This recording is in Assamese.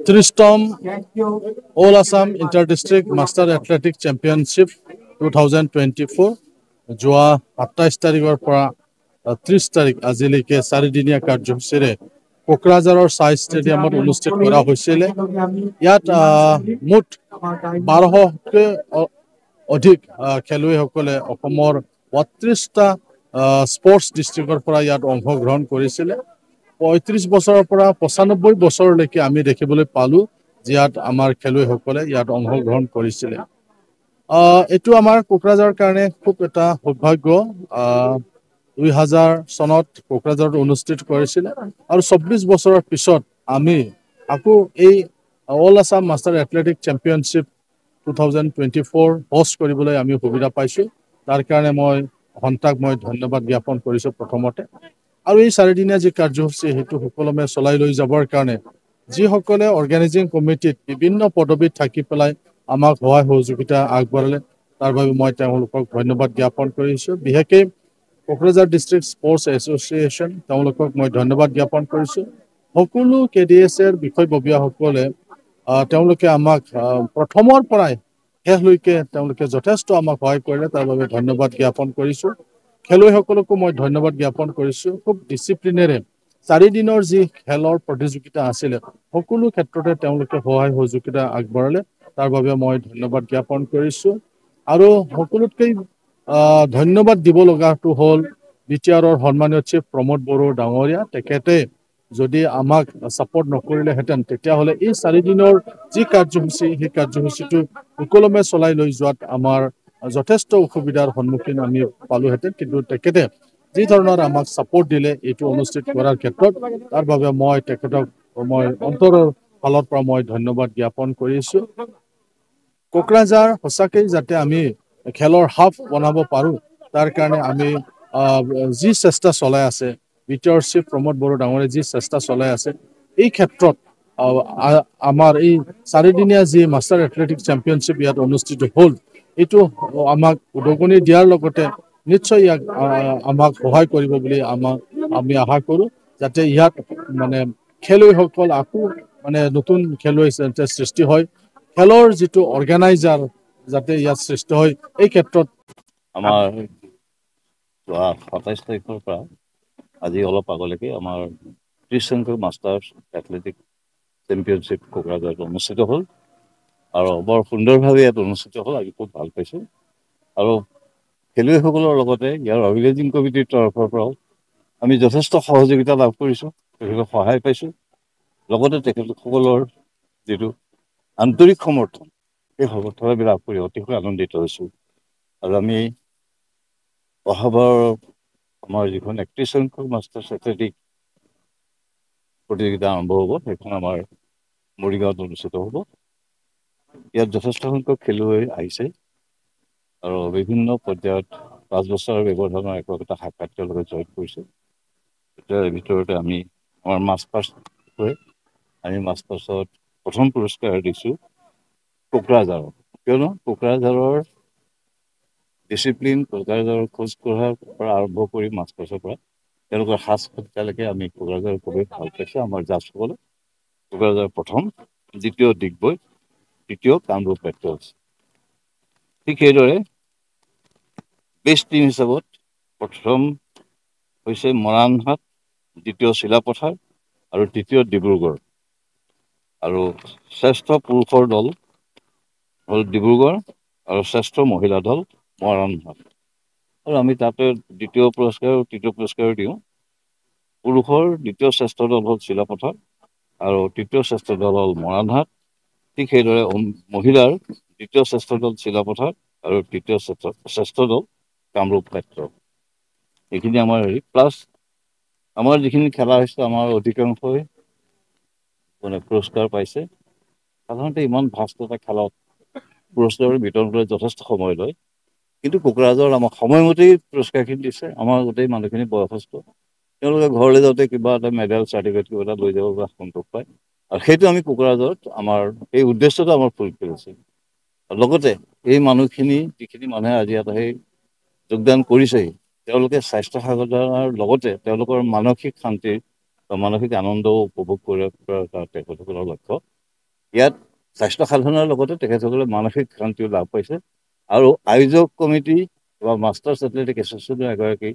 ত্ৰিশতম all Assam inter district master athletic championship 2024 যোৱা 27 তাৰিখৰ পৰা 30 তাৰিখ আজিলৈকে 4দিনীয়া কাৰ্যসূচীৰে কোকৰাঝাৰৰ চাই ষ্টেডিয়ামত অনুষ্ঠিত কৰা হৈছিল। ইয়াত মুঠ 1200তকৈ অধিক খেলুৱৈসকলে অসমৰ 32টা স্পৰ্টছ ডিষ্ট্ৰিক্টৰ পৰা ইয়াত অংশগ্ৰহণ কৰিছিলে। 35 বছৰৰ পৰা 95 বছৰলৈকে আমি দেখিবলৈ পালোঁ যে ইয়াত আমাৰ খেলুৱৈসকলে ইয়াত অংশগ্ৰহণ কৰিছিলে। এইটো আমাৰ কোকৰাঝাৰৰ কাৰণে খুব এটা সৌভাগ্য। 2000 চনত কোকৰাঝাৰত অনুষ্ঠিত কৰিছিলে আৰু 24 বছৰৰ পিছত আমি আকৌ এই all Assam master athletic championship 2024 host কৰিবলৈ আমি সুবিধা পাইছোঁ। তাৰ কাৰণে মই সন্তাক ধন্যবাদ জ্ঞাপন কৰিছোঁ প্ৰথমতে। আৰু এই 4দিনীয়া যি কাৰ্যসূচী সেইটো সুকলমে চলাই লৈ যাবৰ কাৰণে যিসকলে অৰ্গেনাইজিং কমিটিত বিভিন্ন পদবীত থাকি পেলাই আমাক সহায় সহযোগিতা আগবঢ়ালে তাৰ বাবে মই তেওঁলোকক ধন্যবাদ জ্ঞাপন কৰিছোঁ। বিশেষকৈ কোকৰাঝাৰ ডিষ্ট্ৰিক্ট স্পৰ্টছ এছ'চিয়েশ্যন তেওঁলোকক মই ধন্যবাদ জ্ঞাপন কৰিছোঁ। সকলো KDSৰ বিষয়ববীয়াসকলে তেওঁলোকে আমাক প্ৰথমৰ পৰাই শেষলৈকে তেওঁলোকে যথেষ্ট আমাক সহায় কৰিলে, তাৰ বাবে ধন্যবাদ জ্ঞাপন কৰিছোঁ। খেলুৱৈসকলকো মই ধন্যবাদ জ্ঞাপন কৰিছোঁ। খুব ডিচিপ্লিনেৰে 4 দিনৰ যি খেলৰ প্ৰতিযোগিতা আছিলে সকলো ক্ষেত্ৰতে তেওঁলোকে সহায় সহযোগিতা আগবঢ়ালে, তাৰ বাবে মই ধন্যবাদ জ্ঞাপন কৰিছোঁ। আৰু সকলোতকৈ ধন্যবাদ দিব লগাটো হ'ল BTRৰ সন্মানীয় চিফ প্ৰমোদ বড়ো ডাঙৰীয়া। তেখেতে যদি আমাক ছাপৰ্ট নকৰিলেহেঁতেন তেতিয়াহ'লে এই 4 দিনৰ যি কাৰ্যসূচী সেই কাৰ্যসূচীটো সুকলমে চলাই লৈ যোৱাত আমাৰ যথেষ্ট অসুবিধাৰ সন্মুখীন আমি পালোহেঁতেন। কিন্তু তেখেতে যি ধৰণৰ আমাক ছাপৰ্ট দিলে এইটো অনুষ্ঠিত কৰাৰ ক্ষেত্ৰত, তাৰ বাবে মই তেখেতক অন্তৰৰ ফালৰ পৰা মই ধন্যবাদ জ্ঞাপন কৰিছোঁ। কোকৰাঝাৰ সঁচাকৈ যাতে আমি খেলৰ হাব বনাব পাৰোঁ তাৰ কাৰণে আমি যি চেষ্টা চলাই আছে, BTR চিফ প্ৰমোদ বড়ো ডাঙৰীয়াই যি চেষ্টা চলাই আছে, এই ক্ষেত্ৰত আমাৰ এই 4দিনীয়া যি মাষ্টাৰ এথলেটিক চেম্পিয়নশ্বিপ ইয়াত অনুষ্ঠিত হ'ল, এইটো আমাক উদগনি দিয়াৰ লগতে নিশ্চয় ইয়াক আমাক সহায় কৰিব বুলি আমি আশা কৰোঁ, যাতে ইয়াত খেলুৱৈসকল আকৌ নতুন খেলুৱৈ সৃষ্টি হয়, খেলৰ যিটো অৰ্গেনাইজাৰ যাতে ইয়াত সৃষ্টি হয়। এই ক্ষেত্ৰত আমাৰ 27 তাৰিখৰ পৰা আজি অলপ আগলৈকে আমাৰ 30 সংখ্যক মাষ্টাৰ্ছ এথলেটিক চেম্পিয়নশ্বিপ কোকৰাঝাৰত অনুষ্ঠিত হ'ল আৰু বৰ সুন্দৰভাৱে ইয়াত অনুষ্ঠিত হ'ল। আমি খুব ভাল পাইছোঁ আৰু খেলুৱৈসকলৰ লগতে ইয়াৰ অৰ্গেনাইজিং কমিটিৰ তৰফৰ পৰাও আমি যথেষ্ট সহযোগিতা লাভ কৰিছোঁ, তেখেতক সহায় পাইছোঁ। লগতে তেখেতসকলৰ যিটো আন্তৰিক সমৰ্থন, সেই সমৰ্থন আমি লাভ কৰি অতিশয় আনন্দিত হৈছোঁ। আৰু আমি অহাবাৰ আমাৰ যিখন 31 সংখ্যক মাষ্টাৰ্ছ এথলেটিক প্ৰতিযোগিতা আৰম্ভ হ'ব, সেইখন আমাৰ মৰিগাঁৱত অনুষ্ঠিত হ'ব। ইয়াত যথেষ্ট সংখ্যক খেলুৱৈ আহিছে আৰু বিভিন্ন পৰ্যায়ত 5 বছৰৰ ব্যৱধানৰ একোটা শাখাত তেওঁলোকে জইন কৰিছে। তাৰ ভিতৰতে আমি আমাৰ মাষ্টাৰ্ছত প্ৰথম পুৰস্কাৰ দিছোঁ কোকৰাঝাৰক, কিয়নো কোকৰাঝাৰৰ ডিচিপ্লিন, কোকৰাঝাৰৰ খোজ কঢ়াৰ পৰা আৰম্ভ কৰি মাষ্টাৰ্ছৰ পৰা তেওঁলোকৰ সাজ সজ্জালৈকে আমি কোকৰাঝাৰ খুবেই ভাল পাইছোঁ। আমাৰ জাজসকলে কোকৰাঝাৰ প্ৰথম, দ্বিতীয় ডিগবৈ, তৃতীয় কামৰূপ মেট্ৰ'ছ। ঠিক সেইদৰে বেষ্ট টিম হিচাপত প্ৰথম হৈছে মৰাণহাট, দ্বিতীয় চিলাপথাৰ আৰু তৃতীয় ডিব্ৰুগড়। আৰু শ্ৰেষ্ঠ পুৰুষৰ দল হ'ল ডিব্ৰুগড় আৰু শ্ৰেষ্ঠ মহিলা দল মৰাণহাট। আৰু আমি তাতে দ্বিতীয় পুৰস্কাৰ আৰু তৃতীয় পুৰস্কাৰ দিওঁ। পুৰুষৰ দ্বিতীয় শ্ৰেষ্ঠ দল হ'ল চিলাপথাৰ আৰু তৃতীয় শ্ৰেষ্ঠ দল হ'ল মৰাণহাট। ঠিক সেইদৰে মহিলাৰ দ্বিতীয় শ্ৰেষ্ঠ দল চিলাপথাৰ আৰু তৃতীয় শ্ৰেষ্ঠ দল কামৰূপ মেট্ৰ'। এইখিনি আমাৰ প্লাছ আমাৰ যিখিনি খেলা হৈছে, আমাৰ অধিকাংশই পুৰস্কাৰ পাইছে। সাধাৰণতে ইমান ভাষ্ট এটা খেলত পুৰস্কাৰ বিতৰণ কৰি যথেষ্ট সময় লয়, কিন্তু কোকৰাঝাৰত আমাক সময়মতেই পুৰস্কাৰখিনি দিছে। আমাৰ গোটেই মানুহখিনি বয়সস্থ, তেওঁলোকে ঘৰলৈ যাওঁতে কিবা এটা মেডেল, চাৰ্টিফিকেট কিবা এটা লৈ যাব পৰা সন্তোষ পায়। আৰু সেইটো আমি কোকৰাঝাৰত আমাৰ এই উদ্দেশ্যটো আমাৰ ফুলফিল হৈছে। লগতে এই মানুহখিনি যিখিনি মানুহে আজি ইয়াত সেই যোগদান কৰিছেহি, তেওঁলোকে স্বাস্থ্য সজাগতাৰ লগতে তেওঁলোকৰ মানসিক শান্তিৰ মানসিক আনন্দও উপভোগ কৰিব পৰা তেখেতসকলৰ লক্ষ্য। ইয়াত স্বাস্থ্য সাধনাৰ লগতে তেখেতসকলে মানসিক শান্তিও লাভ পাইছে। আৰু আয়োজক কমিটি বা মাষ্টাৰ্ছ এথলেটিক এছ'চিয়েশ্যনৰ এগৰাকী